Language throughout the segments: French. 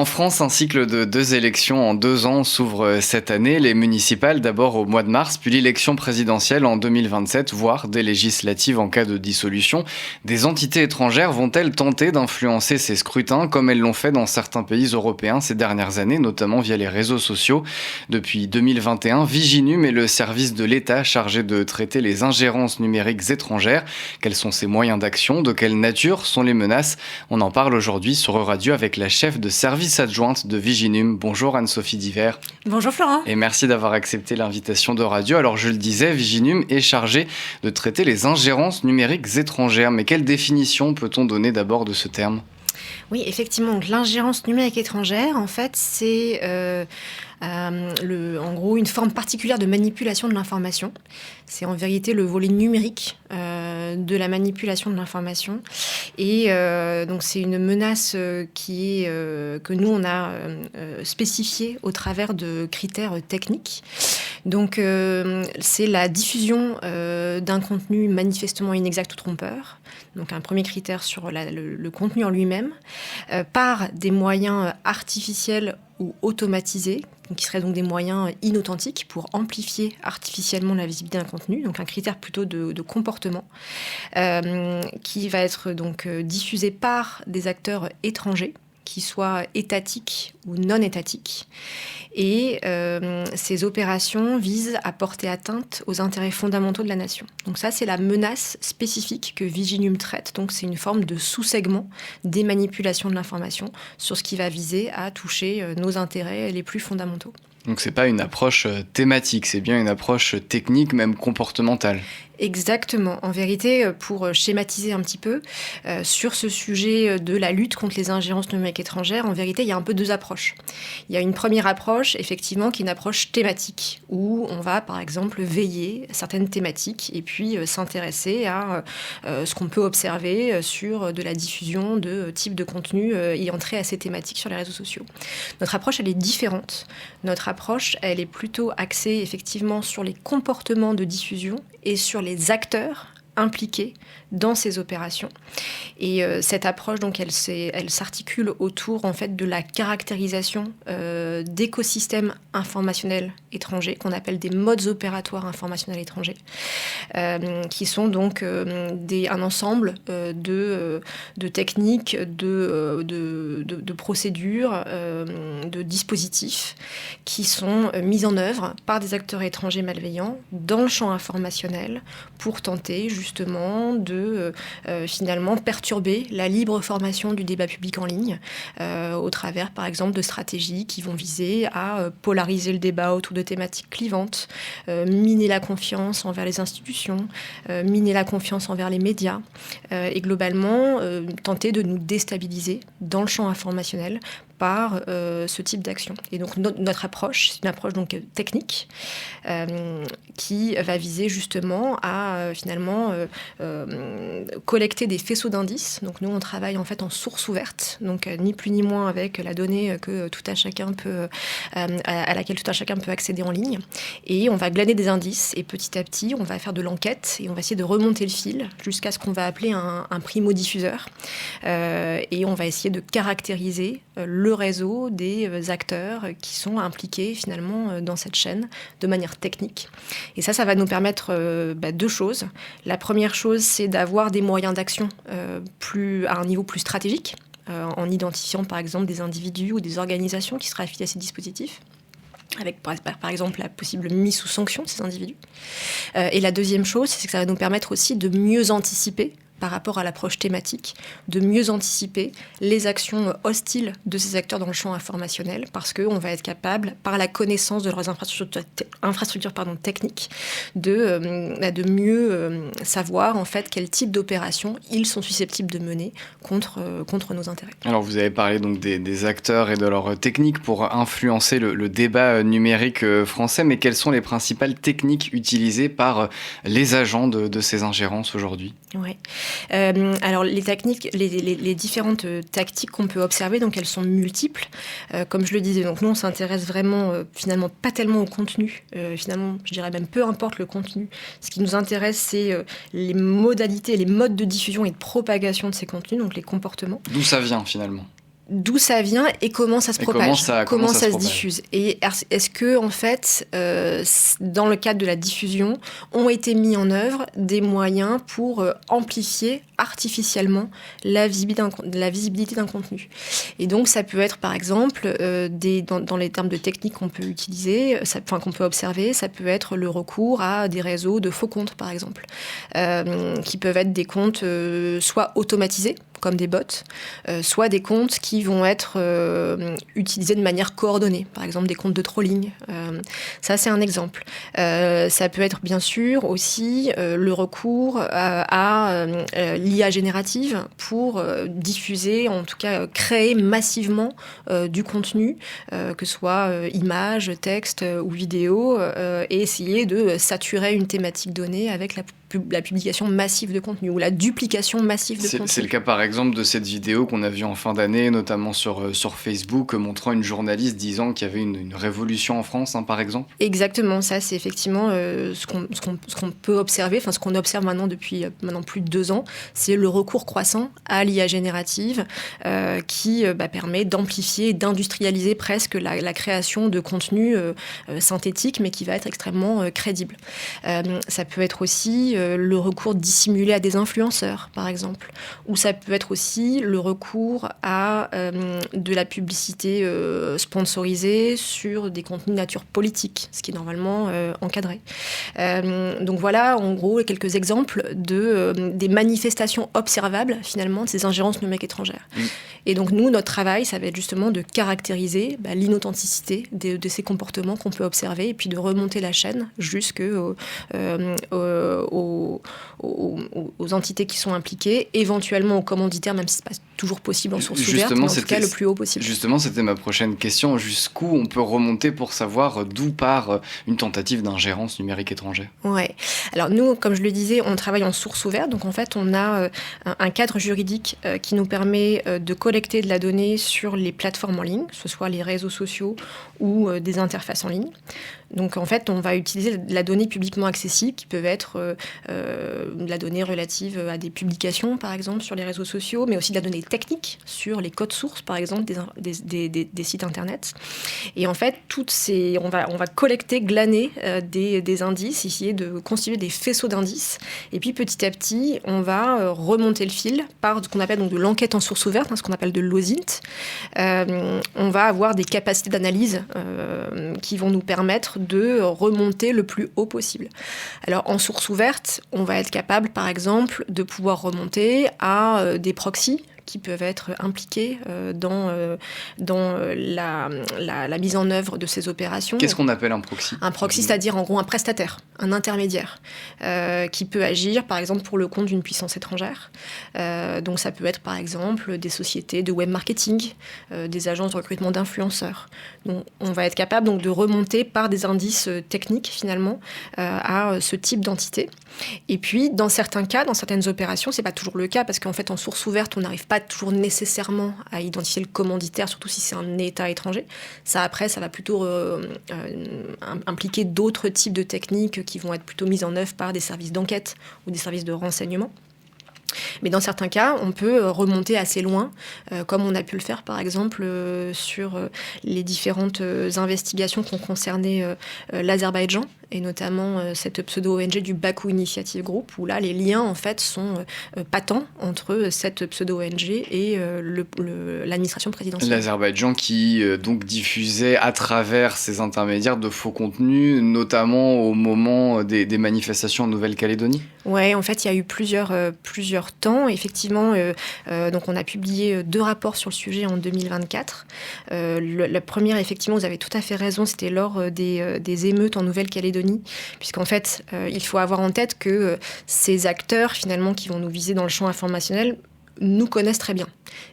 En France, un cycle de 2 élections en 2 ans s'ouvre cette année. Les municipales d'abord au mois de mars, puis l'élection présidentielle en 2027, voire des législatives en cas de dissolution. Des entités étrangères vont-elles tenter d'influencer ces scrutins comme elles l'ont fait dans certains pays européens ces dernières années, notamment via les réseaux sociaux? Depuis 2021, Viginum est le service de l'État chargé de traiter les ingérences numériques étrangères. Quels sont ses moyens d'action? De quelle nature sont les menaces? On en parle aujourd'hui sur Euradio avec la chef de service adjointe de Viginum. Bonjour Anne-Sophie Divert. Bonjour Florent. Et merci d'avoir accepté l'invitation de Radio. Alors je le disais, Viginum est chargé de traiter les ingérences numériques étrangères. Mais quelle définition peut-on donner d'abord de ce terme ? Oui, effectivement, l'ingérence numérique étrangère, en fait, c'est en gros une forme particulière de manipulation de l'information. C'est en vérité le volet numérique de la manipulation de l'information. Et donc c'est une menace que nous, on a spécifiée au travers de critères techniques. Donc c'est la diffusion d'un contenu manifestement inexact ou trompeur. Donc un premier critère sur le contenu en lui-même, par des moyens artificiels ou automatisés, qui seraient donc des moyens inauthentiques pour amplifier artificiellement la visibilité d'un contenu, donc un critère plutôt de comportement, qui va être donc diffusé par des acteurs étrangers, qui soient étatiques ou non étatiques. Et ces opérations visent à porter atteinte aux intérêts fondamentaux de la nation. Donc ça, c'est la menace spécifique que Viginum traite. Donc c'est une forme de sous-segment des manipulations de l'information sur ce qui va viser à toucher nos intérêts les plus fondamentaux. Donc c'est pas une approche thématique, c'est bien une approche technique, même comportementale. Exactement. En vérité, pour schématiser un petit peu, sur ce sujet de la lutte contre les ingérences numériques étrangères, en vérité, il y a un peu 2 approches. Il y a une première approche, effectivement, qui est une approche thématique, où on va, par exemple, veiller à certaines thématiques et puis s'intéresser à ce qu'on peut observer sur de la diffusion de types de contenus ayant trait à ces thématiques sur les réseaux sociaux. Notre approche, elle est différente. Notre approche, elle est plutôt axée, effectivement, sur les comportements de diffusion et sur les acteurs impliqués dans ces opérations. Et cette approche, donc, elle s'articule autour, en fait, de la caractérisation d'écosystèmes informationnels étrangers, qu'on appelle des modes opératoires informationnels étrangers, qui sont donc un ensemble de techniques, de procédures, de dispositifs qui sont mis en œuvre par des acteurs étrangers malveillants dans le champ informationnel pour tenter justement de finalement perturber la libre formation du débat public en ligne au travers par exemple de stratégies qui vont viser à polariser le débat autour de thématiques clivantes, miner la confiance envers les institutions, miner la confiance envers les médias et globalement tenter de nous déstabiliser dans le champ informationnel par ce type d'action. Et donc notre approche, c'est une approche donc technique qui va viser justement à finalement collecter des faisceaux d'indices. Donc nous on travaille en fait en source ouverte, donc ni plus ni moins avec la donnée que tout un chacun peut à laquelle tout un chacun peut accéder en ligne. Et on va glaner des indices et petit à petit on va faire de l'enquête et on va essayer de remonter le fil jusqu'à ce qu'on va appeler un primo-diffuseur. Et on va essayer de caractériser le réseau des acteurs qui sont impliqués finalement dans cette chaîne de manière technique. Et ça va nous permettre 2 choses. La première chose, c'est d'avoir des moyens d'action à un niveau plus stratégique, en identifiant par exemple des individus ou des organisations qui seraient affiliés à ces dispositifs, avec par exemple la possible mise sous sanction de ces individus. Et la deuxième chose, c'est que ça va nous permettre aussi de mieux anticiper par rapport à l'approche thématique, de mieux anticiper les actions hostiles de ces acteurs dans le champ informationnel, parce qu'on va être capable, par la connaissance de leurs infrastructures techniques, de mieux savoir en fait quel type d'opération ils sont susceptibles de mener contre nos intérêts. Alors vous avez parlé donc des acteurs et de leurs techniques pour influencer le débat numérique français, mais quelles sont les principales techniques utilisées par les agents de ces ingérences aujourd'hui ? Oui. Alors les techniques, les différentes tactiques qu'on peut observer, donc elles sont multiples. Comme je le disais, donc nous on s'intéresse vraiment finalement pas tellement au contenu. Finalement, je dirais même peu importe le contenu. Ce qui nous intéresse, c'est les modalités, les modes de diffusion et de propagation de ces contenus, donc les comportements. D'où ça vient finalement ? d'où ça vient et comment ça se propage, comment ça se diffuse. Et est-ce que, en fait, dans le cadre de la diffusion, ont été mis en œuvre des moyens pour amplifier artificiellement la visibilité d'un contenu. Et donc, ça peut être, par exemple, dans les termes de techniques qu'on peut utiliser, qu'on peut observer, ça peut être le recours à des réseaux de faux comptes, par exemple, qui peuvent être des comptes soit automatisés, comme des bots, soit des comptes qui vont être utilisés de manière coordonnée, par exemple des comptes de trolling. Ça, c'est un exemple. Ça peut être bien sûr aussi le recours à l'IA générative pour diffuser, en tout cas créer massivement du contenu, que ce soit images, texte ou vidéo, et essayer de saturer une thématique donnée avec la publication massive de contenu ou la duplication massive de contenu. C'est le cas par exemple de cette vidéo qu'on a vue en fin d'année, notamment sur Facebook, montrant une journaliste disant qu'il y avait une révolution en France, par exemple. Exactement, ça c'est effectivement ce qu'on peut observer, enfin ce qu'on observe maintenant depuis plus de 2 ans, c'est le recours croissant à l'IA générative qui permet d'amplifier, d'industrialiser presque la création de contenu synthétique, mais qui va être extrêmement crédible. Ça peut être aussi le recours dissimulé à des influenceurs, par exemple. Ou ça peut être aussi le recours à de la publicité sponsorisée sur des contenus de nature politique, ce qui est normalement encadré. Donc voilà, en gros, quelques exemples des manifestations observables, finalement, de ces ingérences numériques étrangères. Et donc nous, notre travail, ça va être justement de caractériser l'inauthenticité de ces comportements qu'on peut observer et puis de remonter la chaîne jusqu'aux entités qui sont impliquées, éventuellement aux commanditaires, même si ce n'est pas toujours possible en source ouverte, mais en tout cas le plus haut possible. Justement, c'était ma prochaine question. Jusqu'où on peut remonter pour savoir d'où part une tentative d'ingérence numérique étrangère ? Ouais. Alors nous, comme je le disais, on travaille en source ouverte. Donc en fait, on a un cadre juridique qui nous permet de collecter de la donnée sur les plateformes en ligne, que ce soit les réseaux sociaux ou des interfaces en ligne. Donc en fait, on va utiliser de la donnée publiquement accessible qui peut être de la donnée relative à des publications, par exemple, sur les réseaux sociaux, mais aussi de la donnée technique sur les codes sources, par exemple, des sites Internet. Et en fait, on va collecter, glaner des indices, essayer de constituer des faisceaux d'indices. Et puis petit à petit, on va remonter le fil par ce qu'on appelle donc de l'enquête en source ouverte, ce qu'on appelle de l'OSINT. On va avoir des capacités d'analyse qui vont nous permettre de remonter le plus haut possible. Alors, en source ouverte, on va être capable, par exemple, de pouvoir remonter à des proxys qui peuvent être impliqués dans la mise en œuvre de ces opérations. Qu'est-ce qu'on appelle un proxy ? Un proxy, c'est-à-dire en gros un prestataire, un intermédiaire, qui peut agir par exemple pour le compte d'une puissance étrangère. Donc ça peut être par exemple des sociétés de web marketing, des agences de recrutement d'influenceurs. Donc on va être capable donc de remonter par des indices techniques finalement à ce type d'entité. Et puis dans certains cas, dans certaines opérations, c'est pas toujours le cas parce qu'en fait en source ouverte, on n'arrive pas toujours nécessairement à identifier le commanditaire, surtout si c'est un État étranger. Ça, après, ça va plutôt impliquer d'autres types de techniques qui vont être plutôt mises en œuvre par des services d'enquête ou des services de renseignement. Mais dans certains cas, on peut remonter assez loin, comme on a pu le faire par exemple sur les différentes investigations qui ont concerné l'Azerbaïdjan, et notamment cette pseudo-ONG du Baku Initiative Group, où là, les liens, en fait, sont patents entre cette pseudo-ONG et l'administration présidentielle. L'Azerbaïdjan qui donc diffusait à travers ses intermédiaires de faux contenus, notamment au moment des manifestations en Nouvelle-Calédonie ? Oui, en fait, il y a eu plusieurs temps. Effectivement, donc on a publié 2 rapports sur le sujet en 2024. La première, effectivement, vous avez tout à fait raison, c'était lors des émeutes en Nouvelle-Calédonie, puisqu'en fait, il faut avoir en tête que ces acteurs, finalement, qui vont nous viser dans le champ informationnel, nous connaissent très bien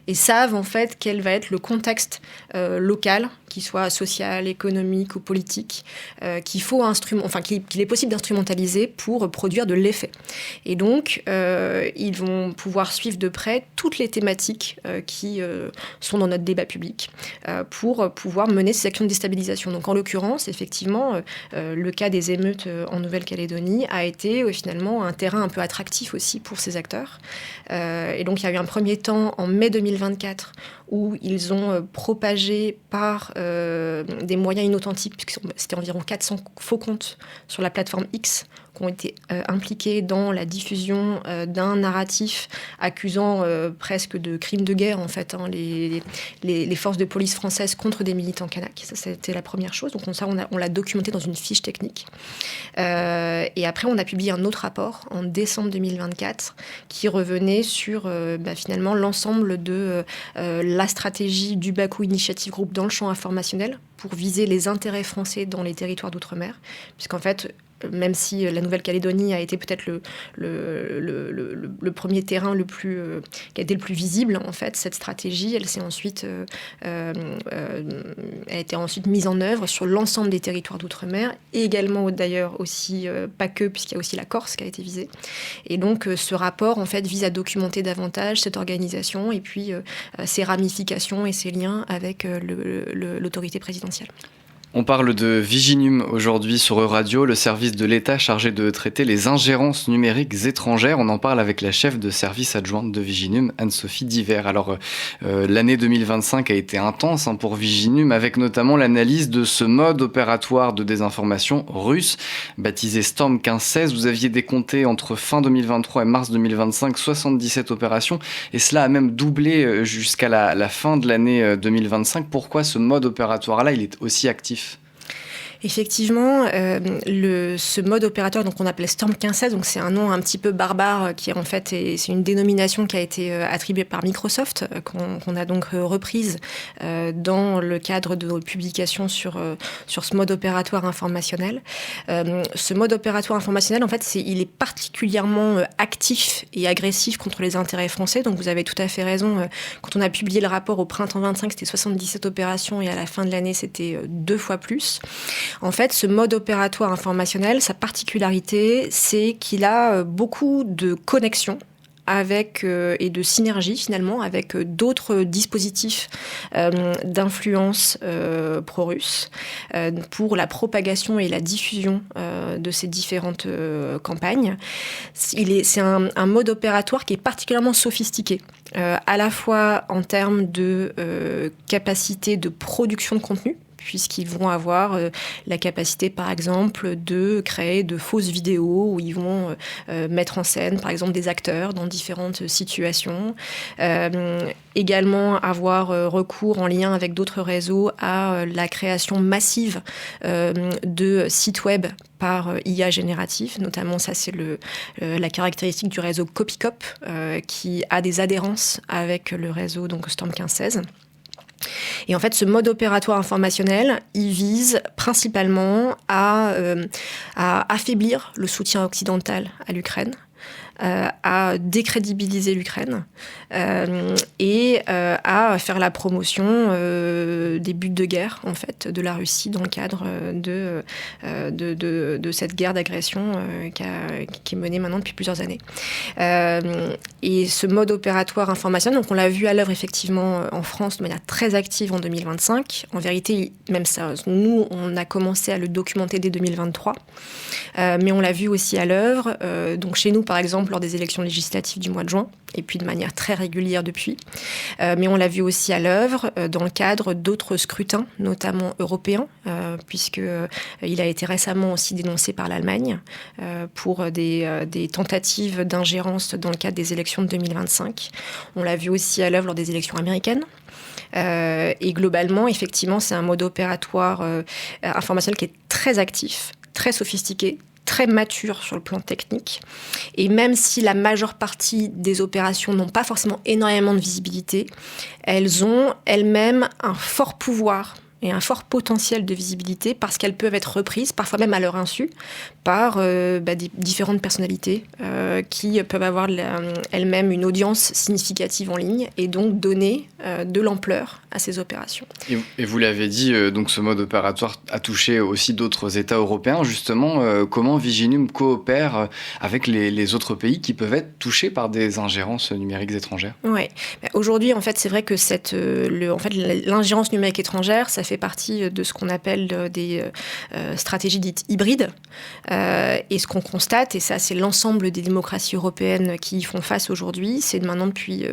et savent en fait quel va être le contexte local, qu'il soit social, économique ou politique, qu'il est possible d'instrumentaliser pour produire de l'effet. Et donc, ils vont pouvoir suivre de près toutes les thématiques qui sont dans notre débat public pour pouvoir mener ces actions de déstabilisation. Donc, en l'occurrence, effectivement, le cas des émeutes en Nouvelle-Calédonie a été finalement un terrain un peu attractif aussi pour ces acteurs. Et donc, il y a eu un premier temps en mai 2024 où ils ont propagé par des moyens inauthentiques, puisque c'était environ 400 faux comptes sur la plateforme X, qui ont été impliqués dans la diffusion d'un narratif accusant presque de crimes de guerre, en fait, les forces de police françaises contre des militants kanaks. Ça, c'était la première chose. Donc ça, on l'a documenté dans une fiche technique. Et après, on a publié un autre rapport en décembre 2024 qui revenait sur finalement l'ensemble de la stratégie du Bakou Initiative Group dans le champ informationnel pour viser les intérêts français dans les territoires d'outre-mer, puisqu'en fait, même si la Nouvelle-Calédonie a été peut-être le premier terrain qui a été le plus visible, en fait, cette stratégie, elle a été ensuite mise en œuvre sur l'ensemble des territoires d'outre-mer, et également d'ailleurs aussi, pas que, puisqu'il y a aussi la Corse qui a été visée. Et donc ce rapport, en fait, vise à documenter davantage cette organisation et puis ses ramifications et ses liens avec l'autorité présidentielle. On parle de Viginum aujourd'hui sur Euradio, le service de l'État chargé de traiter les ingérences numériques étrangères. On en parle avec la chef de service adjointe de Viginum, Anne-Sophie Divert. Alors, l'année 2025 a été intense pour Viginum, avec notamment l'analyse de ce mode opératoire de désinformation russe, baptisé Storm 1516. Vous aviez décompté entre fin 2023 et mars 2025 77 opérations, et cela a même doublé jusqu'à la fin de l'année 2025. Pourquoi ce mode opératoire-là, il est aussi actif ? Effectivement, ce mode opérateur, donc on appelait Storm 1516, donc c'est un nom un petit peu barbare qui en fait c'est une dénomination qui a été attribuée par Microsoft, qu'on a donc reprise dans le cadre de nos publications sur ce mode opératoire informationnel. Ce mode opératoire informationnel, en fait, il est particulièrement actif et agressif contre les intérêts français. Donc vous avez tout à fait raison. Quand on a publié le rapport au printemps 25, c'était 77 opérations et à la fin de l'année, c'était 2 fois plus. En fait, ce mode opératoire informationnel, sa particularité, c'est qu'il a beaucoup de connexions et de synergie finalement avec d'autres dispositifs d'influence pro-russe pour la propagation et la diffusion de ces différentes campagnes. C'est un mode opératoire qui est particulièrement sophistiqué, à la fois en termes de capacité de production de contenu, puisqu'ils vont avoir la capacité, par exemple, de créer de fausses vidéos où ils vont mettre en scène, par exemple, des acteurs dans différentes situations. Également avoir recours en lien avec d'autres réseaux à la création massive de sites web par IA génératif. Notamment, ça, c'est la caractéristique du réseau Copycop qui a des adhérences avec le réseau donc Storm 1516. Et en fait, ce mode opératoire informationnel, il vise principalement à affaiblir le soutien occidental à l'Ukraine, à décrédibiliser l'Ukraine et à faire la promotion des buts de guerre en fait de la Russie dans le cadre de cette guerre d'agression qui est menée maintenant depuis plusieurs années. Et ce mode opératoire informationnel, donc on l'a vu à l'œuvre effectivement en France de manière très active en 2025. En vérité, même ça, nous on a commencé à le documenter dès 2023, mais on l'a vu aussi à l'œuvre. Donc chez nous par exemple lors des élections législatives du mois de juin, et puis de manière très régulière depuis. Mais on l'a vu aussi à l'œuvre dans le cadre d'autres scrutins, notamment européens, puisqu'il a été récemment aussi dénoncé par l'Allemagne pour des tentatives d'ingérence dans le cadre des élections de 2025. On l'a vu aussi à l'œuvre lors des élections américaines. Et globalement, effectivement, c'est un mode opératoire informationnel qui est très actif, très sophistiqué, très mature sur le plan technique. Et même si la majeure partie des opérations n'ont pas forcément énormément de visibilité, elles ont elles-mêmes un fort pouvoir et un fort potentiel de visibilité parce qu'elles peuvent être reprises, parfois même à leur insu, par des différentes personnalités qui peuvent avoir elles-mêmes une audience significative en ligne et donc donner de l'ampleur à ces opérations. Et vous l'avez dit, donc ce mode opératoire a touché aussi d'autres États européens. Justement, comment Viginum coopère avec les autres pays qui peuvent être touchés par des ingérences numériques étrangères ? Oui. Aujourd'hui, en fait, c'est vrai que l'ingérence numérique étrangère, ça fait partie de ce qu'on appelle des stratégies dites hybrides. Et ce qu'on constate, et ça c'est l'ensemble des démocraties européennes qui y font face aujourd'hui, c'est maintenant depuis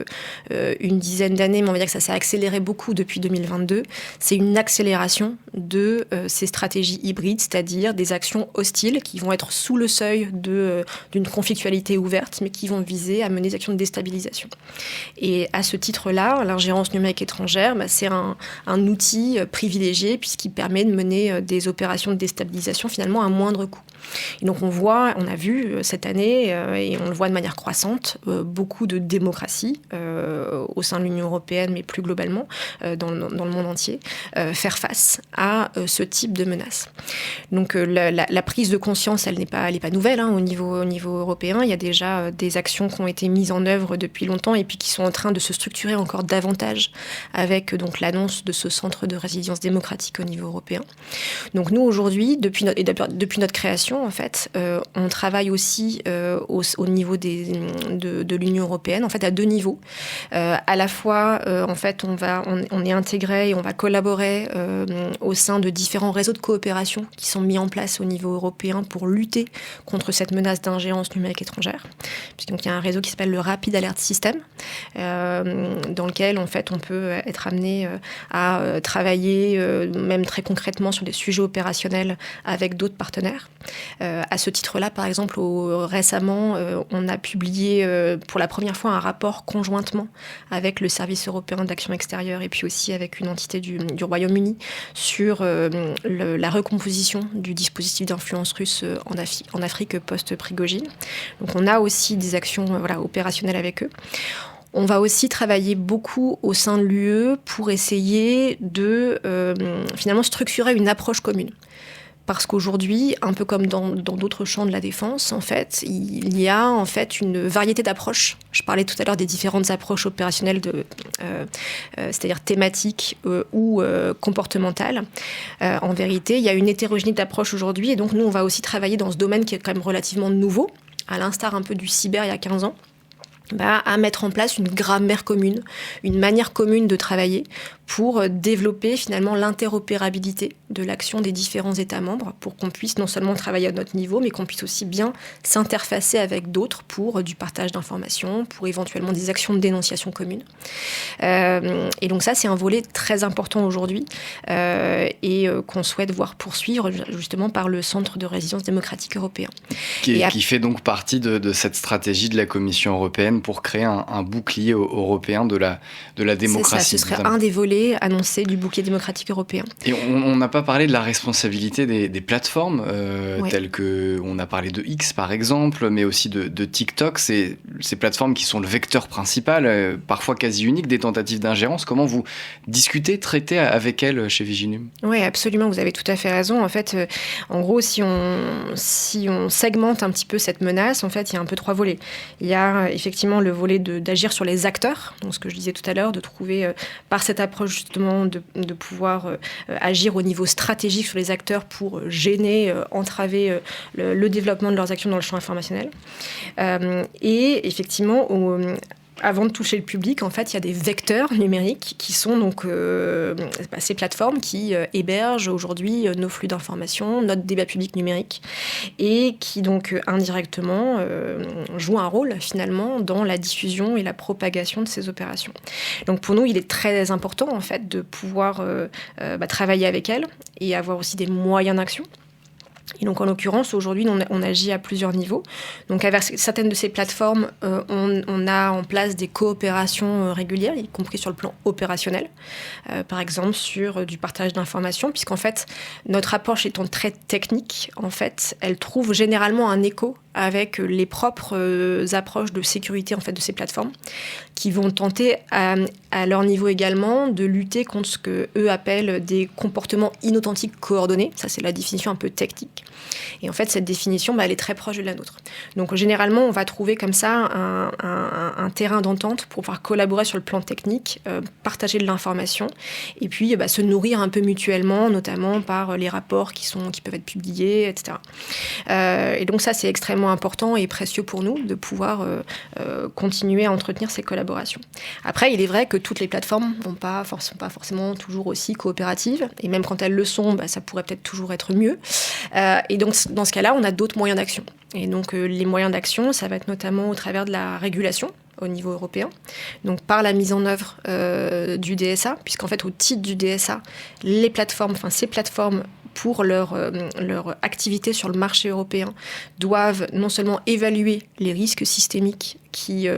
une dizaine d'années, mais on va dire que ça s'est accéléré beaucoup depuis 2022, c'est une accélération de ces stratégies hybrides, c'est-à-dire des actions hostiles qui vont être sous le seuil d'une conflictualité ouverte, mais qui vont viser à mener des actions de déstabilisation. Et à ce titre-là, l'ingérence numérique étrangère, c'est un outil privilégié puisqu'il permet de mener des opérations de déstabilisation finalement à moindre coût. Et donc on a vu cette année, et on le voit de manière croissante, beaucoup de démocraties au sein de l'Union européenne, mais plus globalement dans le monde entier, faire face à ce type de menaces. Donc la prise de conscience, elle n'est pas nouvelle au niveau européen. Il y a déjà des actions qui ont été mises en œuvre depuis longtemps et puis qui sont en train de se structurer encore davantage avec donc l'annonce de ce centre de résilience démocratique au niveau européen. Donc nous aujourd'hui, depuis notre création en fait, on travaille aussi au niveau de l'Union européenne, en fait à deux niveaux. À la fois, en fait, on est intégré et on va collaborer au sein de différents réseaux de coopération qui sont mis en place au niveau européen pour lutter contre cette menace d'ingérence numérique étrangère. Puisqu'il y a un réseau qui s'appelle le Rapid Alert System, dans lequel en fait on peut être amené à travailler même très concrètement sur des sujets opérationnels avec d'autres partenaires. À ce titre-là, par exemple, récemment, on a publié pour la première fois un rapport conjointement avec le Service européen d'action extérieure et puis aussi avec une entité du Royaume-Uni sur la recomposition du dispositif d'influence russe en Afrique post-Prigojine. Donc on a aussi des actions opérationnelles avec eux. On va aussi travailler beaucoup au sein de l'UE pour essayer de finalement structurer une approche commune. Parce qu'aujourd'hui, un peu comme dans d'autres champs de la défense, en fait, il y a en fait une variété d'approches. Je parlais tout à l'heure des différentes approches opérationnelles, c'est-à-dire thématiques ou comportementales. En vérité, il y a une hétérogénéité d'approches aujourd'hui, et donc nous, on va aussi travailler dans ce domaine qui est quand même relativement nouveau, à l'instar un peu du cyber il y a 15 ans. À mettre en place une grammaire commune, une manière commune de travailler pour développer finalement l'interopérabilité de l'action des différents États membres pour qu'on puisse non seulement travailler à notre niveau, mais qu'on puisse aussi bien s'interfacer avec d'autres pour du partage d'informations, pour éventuellement des actions de dénonciation communes. Et donc ça, c'est un volet très important aujourd'hui et qu'on souhaite voir poursuivre justement par le Centre de résilience démocratique européen. Qui fait donc partie de cette stratégie de la Commission européenne pour créer un bouclier européen de la démocratie. C'est ça, ce serait un des volets annoncés du bouclier démocratique européen. Et on n'a pas parlé de la responsabilité des plateformes, telles que, on a parlé de X par exemple, mais aussi de TikTok, ces plateformes qui sont le vecteur principal, parfois quasi unique des tentatives d'ingérence. Comment vous discutez, traitez avec elles chez Viginum ? Oui, absolument, vous avez tout à fait raison. En fait, en gros, si on segmente un petit peu cette menace, en fait, il y a un peu trois volets. Il y a effectivement le volet d'agir sur les acteurs, donc ce que je disais tout à l'heure, de trouver par cette approche justement de pouvoir agir au niveau stratégique sur les acteurs pour gêner, entraver le développement de leurs actions dans le champ informationnel. Et effectivement, avant de toucher le public, en fait, il y a des vecteurs numériques qui sont donc ces plateformes qui hébergent aujourd'hui nos flux d'informations, notre débat public numérique, et qui donc indirectement jouent un rôle finalement dans la diffusion et la propagation de ces opérations. Donc pour nous, il est très important en fait de pouvoir travailler avec elles et avoir aussi des moyens d'action. Et donc, en l'occurrence, aujourd'hui, on agit à plusieurs niveaux. Donc, avec certaines de ces plateformes, on a en place des coopérations régulières, y compris sur le plan opérationnel. Par exemple, sur du partage d'informations, puisqu'en fait, notre approche étant très technique, en fait, elle trouve généralement un écho avec les propres approches de sécurité en fait, de ces plateformes, qui vont tenter à leur niveau également de lutter contre ce qu'eux appellent des comportements inauthentiques coordonnés. Ça, c'est la définition un peu technique. Et en fait, cette définition, elle est très proche de la nôtre. Donc, généralement, on va trouver comme ça un terrain d'entente pour pouvoir collaborer sur le plan technique, partager de l'information, et puis se nourrir un peu mutuellement, notamment par les rapports qui peuvent être publiés, etc. Et donc ça, c'est extrêmement extrêmement important et précieux pour nous de pouvoir continuer à entretenir ces collaborations. Après, il est vrai que toutes les plateformes ne sont pas forcément toujours aussi coopératives, et même quand elles le sont, ça pourrait peut-être toujours être mieux. Et donc, dans ce cas-là, on a d'autres moyens d'action. Et donc, les moyens d'action, ça va être notamment au travers de la régulation au niveau européen, donc par la mise en œuvre du DSA, puisqu'en fait, au titre du DSA, ces plateformes, pour leur activité sur le marché européen, doivent non seulement évaluer les risques systémiques qui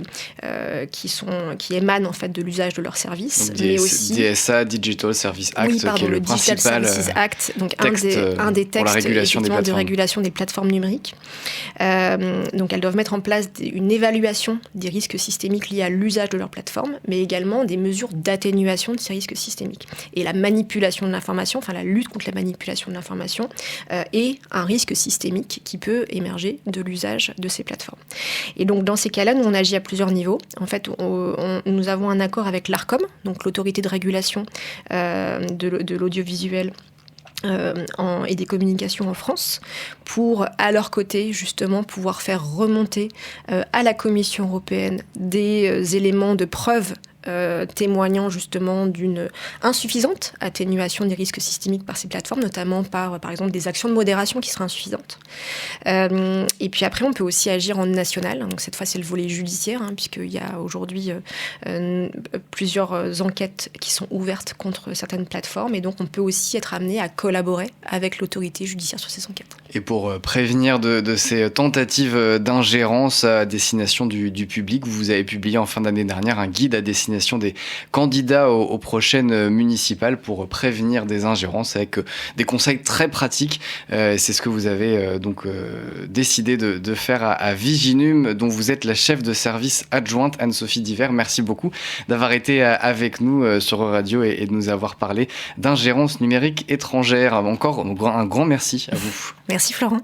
émanent en fait de l'usage de leurs services, donc, mais aussi DSA, Digital Service Act, qui est le principal Services Act, donc un des textes de régulation des plateformes numériques. Donc elles doivent mettre en place une évaluation des risques systémiques liés à l'usage de leur plateforme, mais également des mesures d'atténuation de ces risques systémiques. Et la manipulation de l'information, la lutte contre la manipulation de l'information, est un risque systémique qui peut émerger de l'usage de ces plateformes. Et donc dans ces cas-là, nous on agit à plusieurs niveaux. En fait, nous avons un accord avec l'ARCOM, donc l'autorité de régulation de l'audiovisuel et des communications en France, pour, à leur côté, justement, pouvoir faire remonter à la Commission européenne des éléments de preuve témoignant justement d'une insuffisante atténuation des risques systémiques par ces plateformes, notamment par exemple, des actions de modération qui seraient insuffisantes. Et puis après, on peut aussi agir en national. Donc cette fois, c'est le volet judiciaire, puisqu'il y a aujourd'hui plusieurs enquêtes qui sont ouvertes contre certaines plateformes. Et donc, on peut aussi être amené à collaborer avec l'autorité judiciaire sur ces enquêtes. Et pour prévenir de ces tentatives d'ingérence à destination du public, vous avez publié en fin d'année dernière un guide à destination des candidats aux prochaines municipales pour prévenir des ingérences avec des conseils très pratiques. C'est ce que vous avez décidé de faire à Viginum, dont vous êtes la chef de service adjointe, Anne-Sophie Divert. Merci beaucoup d'avoir été avec nous sur Radio et de nous avoir parlé d'ingérence numérique étrangère. Encore un grand merci à vous. Merci Florent.